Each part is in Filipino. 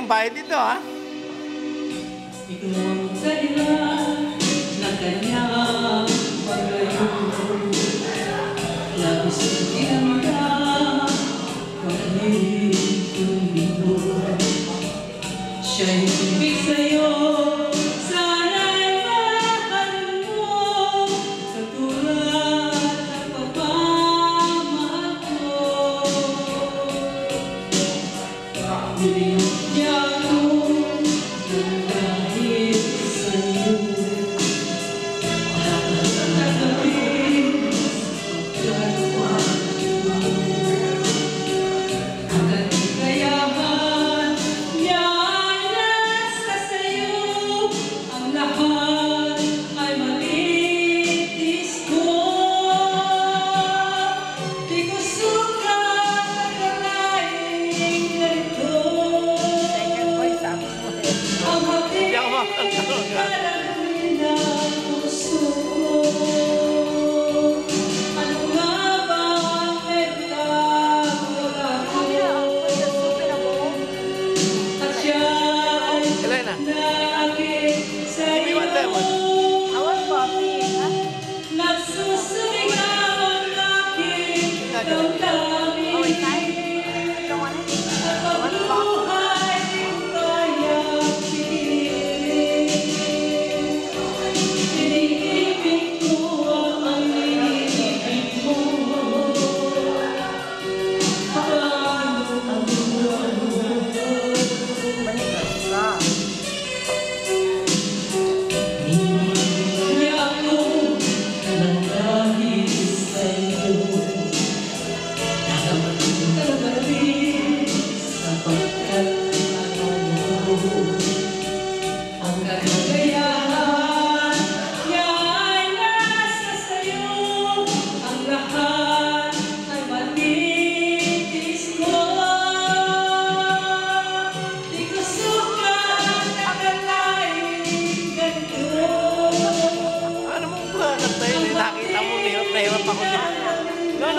ang bayad dito, ha? Ikaw ang dahilan ng kanyang paglayo. Labis ang ginanda, pag-ibig kong bito. Siya'y ibig sa'yo, sana'y mahal mo, katulad ng pagmamahal ko. Niliyot niya ako ng dahil sa'yo. Dapat ang nagawin sa pagkakwa mo. Ang katigayahan niya ay nasa sa'yo. Ang lahat ay malitis ko. Di ko sukat akalaing ganito. Ang hati kalawin ng puso ko. Ano nga ba ang nagkawala ko? At siya'y Elena. naging sa'yo. Nagsusumigaw ang aking damdamin. At pagbuhay di ko kayang pigilin. Iniibig ko ang iniibig mo. Paano ang mundo? Hindi ako ng dahil sa'yo. Nagabalik sapagkat ano mo. Ang kaligayahan niya ay nasa sa'yo. Ang lahat ay malitis ko. Di ko sukat akalaing ganito. Ano mo ba? Nakita mo, hirap na hirap ako dito. No.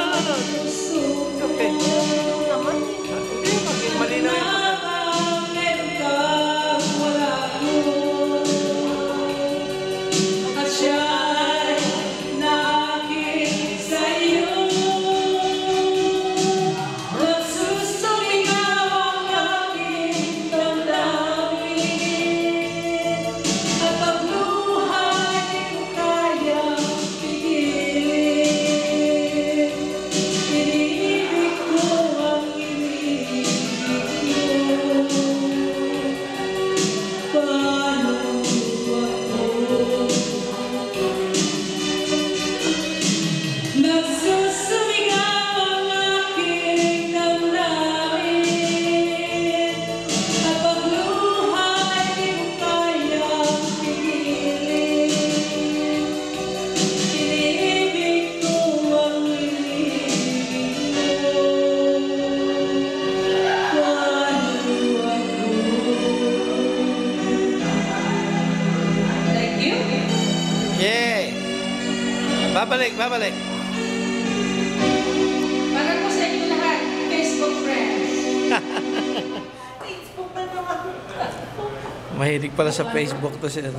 Okay. Hindi, maging malinaw yung at siya'y nakakit sa'yo. Nagsusumigaw ang aking damdamin. At ang buhay di ko kayang pigilin. Iniibig ko ang iniibig mo. Paano ako? Nagsusumigaw ang aking damdamin. At pagluhay di ko kayang pigilin. Iniibig ko ang iniibig mo. Paano ako? Thank you. Yay! Babalik. Para po sa inyo lahat, Facebook friends. Facebook na naman. Mahilig pala sa Facebook to siya.